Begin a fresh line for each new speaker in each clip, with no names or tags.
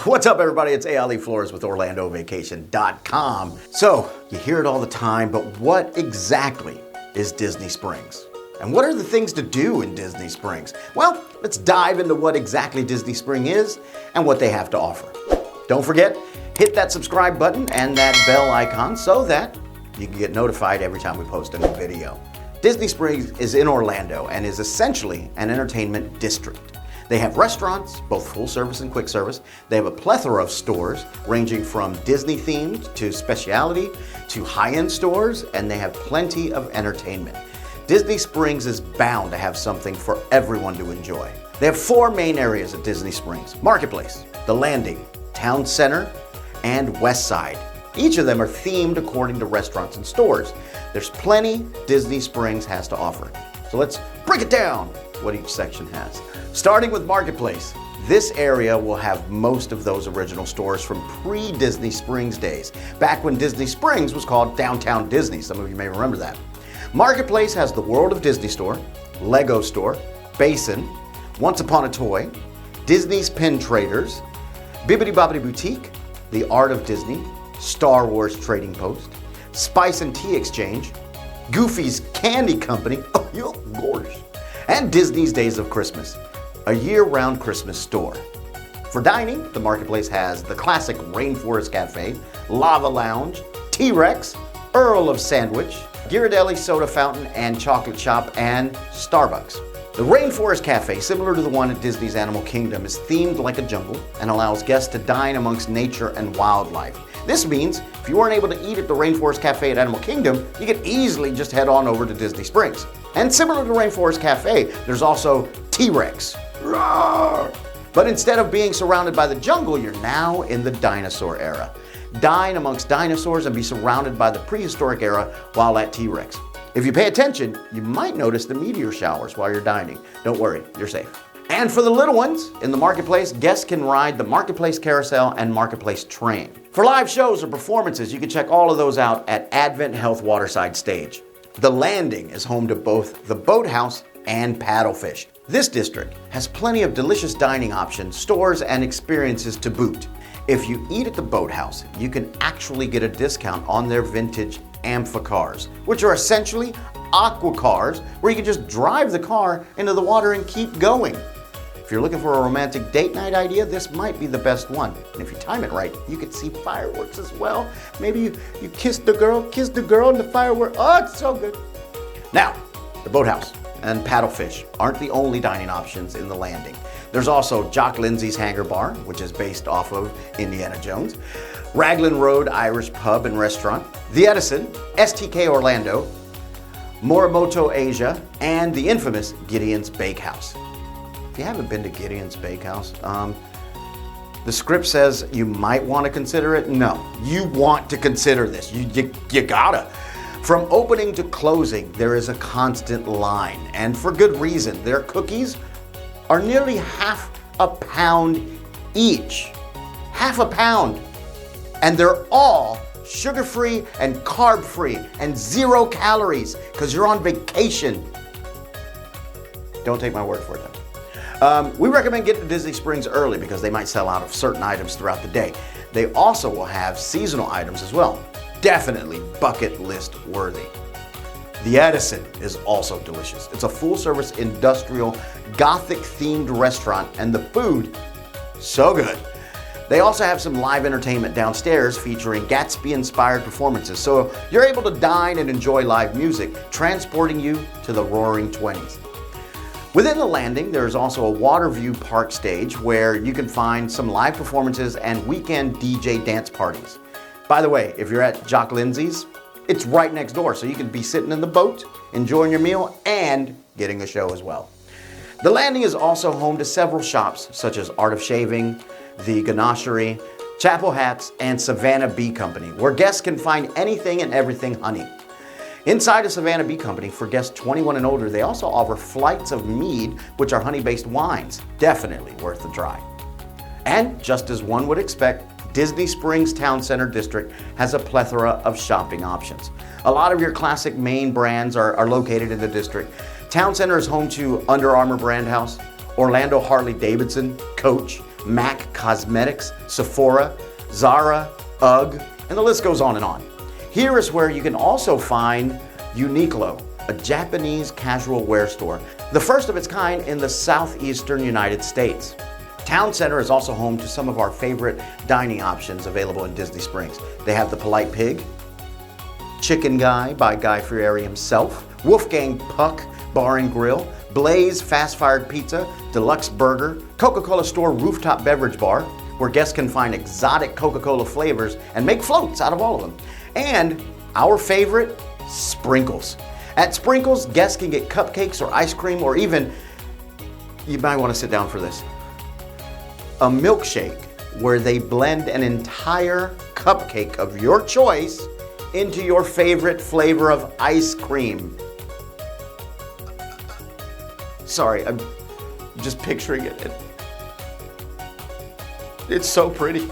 What's up, everybody? It's Ali Flores with OrlandoVacation.com. So, you hear it all the time, but what exactly is Disney Springs? And what are the things to do in Disney Springs? Well, let's dive into what exactly Disney Spring is and what they have to offer. Don't forget, hit that subscribe button and that bell icon so that you can get notified every time we post a new video. Disney Springs is in Orlando and is essentially an entertainment district. They have restaurants, both full service and quick service. They have a plethora of stores ranging from Disney themed to specialty to high-end stores, and they have plenty of entertainment. Disney Springs is bound to have something for everyone to enjoy. They have four main areas at Disney Springs: Marketplace, The Landing, Town Center, and West Side. Each of them are themed according to restaurants and stores. There's plenty Disney Springs has to offer. So let's break it down what each section has. Starting with Marketplace, this area will have most of those original stores from pre-Disney Springs days, back when Disney Springs was called Downtown Disney. Some of you may remember that. Marketplace has the World of Disney store, Lego store, Basin, Once Upon a Toy, Disney's Pin Traders, Bibbidi Bobbidi Boutique, The Art of Disney, Star Wars Trading Post, Spice and Tea Exchange, Goofy's Candy Company, oh, you're gorgeous, and Disney's Days of Christmas, a year-round Christmas store. For dining, the Marketplace has the classic Rainforest Cafe, Lava Lounge, T-Rex, Earl of Sandwich, Ghirardelli Soda Fountain and Chocolate Shop, and Starbucks. The Rainforest Cafe, similar to the one at Disney's Animal Kingdom, is themed like a jungle and allows guests to dine amongst nature and wildlife. This means if you weren't able to eat at the Rainforest Cafe at Animal Kingdom, you could easily just head on over to Disney Springs. And similar to Rainforest Cafe, there's also T-Rex. Roar! But instead of being surrounded by the jungle, you're now in the dinosaur era. Dine amongst dinosaurs and be surrounded by the prehistoric era while at T-Rex. If you pay attention, you might notice the meteor showers while you're dining. Don't worry, you're safe. And for the little ones in the Marketplace, guests can ride the Marketplace Carousel and Marketplace Train. For live shows or performances, you can check all of those out at Advent Health Waterside Stage. The Landing is home to both the Boathouse and Paddlefish. This district has plenty of delicious dining options, stores, and experiences to boot. If you eat at the Boathouse, you can actually get a discount on their vintage amphicars, which are essentially aqua cars where you can just drive the car into the water and keep going. If you're looking for a romantic date night idea, this might be the best one. And if you time it right, you could see fireworks as well. Maybe you kiss the girl, and the firework. Oh, it's so good. Now, the Boathouse and Paddlefish aren't the only dining options in the Landing. There's also Jock Lindsey's Hangar Bar, which is based off of Indiana Jones, RAGLAN Road Irish Pub and Restaurant, The Edison, STK Orlando, Morimoto Asia, and the infamous Gideon's Bakehouse. If you haven't been to Gideon's Bakehouse, the script says you might want to consider it. No, you want to consider this. You gotta. From opening to closing, there is a constant line, and for good reason. Their cookies are nearly half a pound each. Half a pound. And they're all sugar-free and carb-free and 0 calories because you're on vacation. Don't take my word for it though. We recommend getting to Disney Springs early because they might sell out of certain items throughout the day. They also will have seasonal items as well. Definitely bucket list worthy. The Edison is also delicious. It's a full-service industrial Gothic themed restaurant and the food, so good. They also have some live entertainment downstairs featuring Gatsby-inspired performances, so you're able to dine and enjoy live music, transporting you to the roaring 20s. Within the Landing, there's also a Waterview Park stage where you can find some live performances and weekend DJ dance parties. By the way, if you're at Jock Lindsey's, it's right next door, so you can be sitting in the boat, enjoying your meal, and getting a show as well. The Landing is also home to several shops, such as Art of Shaving, The Ganachery, Chapel Hats, and Savannah Bee Company, where guests can find anything and everything honey. Inside of Savannah Bee Company, for guests 21 and older, they also offer flights of mead, which are honey-based wines. Definitely worth the try. And just as one would expect, Disney Springs Town Center District has a plethora of shopping options. A lot of your classic main brands are located in the district. Town Center is home to Under Armour Brand House, Orlando Harley-Davidson, Coach, MAC Cosmetics, Sephora, Zara, UGG, and the list goes on and on. Here is where you can also find Uniqlo, a Japanese casual wear store, the first of its kind in the southeastern United States. Town Center is also home to some of our favorite dining options available in Disney Springs. They have the Polite Pig, Chicken Guy by Guy Fieri himself, Wolfgang Puck Bar and Grill, Blaze Fast-Fired Pizza, Deluxe Burger, Coca-Cola Store Rooftop Beverage Bar, where guests can find exotic Coca-Cola flavors and make floats out of all of them. And our favorite, Sprinkles. At Sprinkles, guests can get cupcakes or ice cream, or even, you might want to sit down for this, a milkshake where they blend an entire cupcake of your choice into your favorite flavor of ice cream. Sorry, I'm just picturing it. It's so pretty.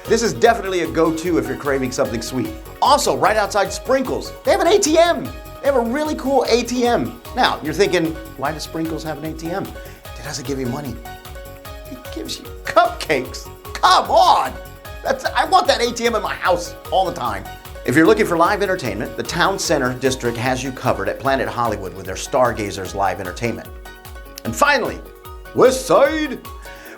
This is definitely a go-to if you're craving something sweet. Also, right outside Sprinkles, they have an ATM. They have a really cool ATM. Now, you're thinking, why does Sprinkles have an ATM? It doesn't give you money. It gives you cupcakes. Come on! I want that ATM in my house all the time. If you're looking for live entertainment, the Town Center District has you covered at Planet Hollywood with their Stargazers live entertainment. And finally, West Side.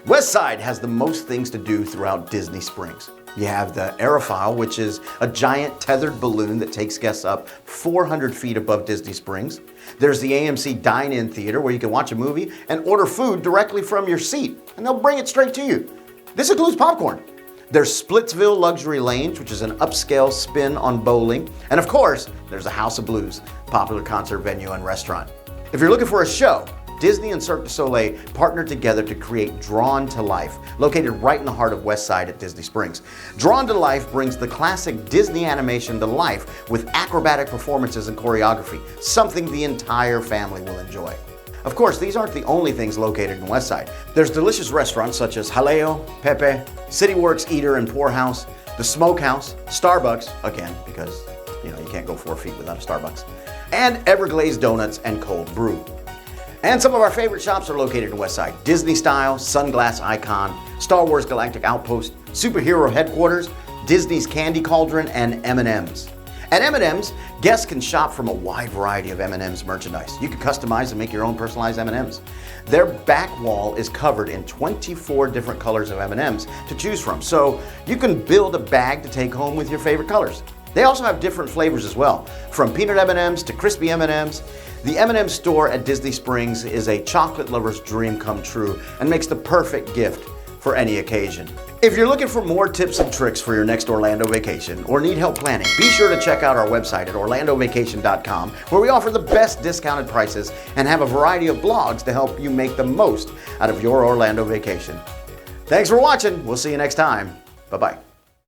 West Side has the most things to do throughout Disney Springs. You have the Aerophile, which is a giant tethered balloon that takes guests up 400 feet above Disney Springs. There's the AMC Dine-In Theater, where you can watch a movie and order food directly from your seat, and they'll bring it straight to you. This includes popcorn. There's Splitsville Luxury Lanes, which is an upscale spin on bowling. And of course, there's the House of Blues, popular concert venue and restaurant. If you're looking for a show, Disney and Cirque du Soleil partnered together to create Drawn to Life, located right in the heart of West Side at Disney Springs. Drawn to Life brings the classic Disney animation to life with acrobatic performances and choreography, something the entire family will enjoy. Of course, these aren't the only things located in West Side. There's delicious restaurants such as Jaleo, Pepe, CityWorks Eater and Poorhouse, the Smokehouse, Starbucks, again, because you can't go 4 feet without a Starbucks, and Everglazed Donuts and Cold Brew. And some of our favorite shops are located in West Side: Disney Style, Sunglass Icon, Star Wars Galactic Outpost, Superhero Headquarters, Disney's Candy Cauldron, and M&M's. At M&M's, guests can shop from a wide variety of M&M's merchandise. You can customize and make your own personalized M&M's. Their back wall is covered in 24 different colors of M&M's to choose from, so you can build a bag to take home with your favorite colors. They also have different flavors as well, from peanut M&M's to crispy M&M's. The M&M store at Disney Springs is a chocolate lover's dream come true and makes the perfect gift for any occasion. If you're looking for more tips and tricks for your next Orlando vacation or need help planning, be sure to check out our website at orlandovacation.com, where we offer the best discounted prices and have a variety of blogs to help you make the most out of your Orlando vacation. Thanks for watching. We'll see you next time. Bye-bye.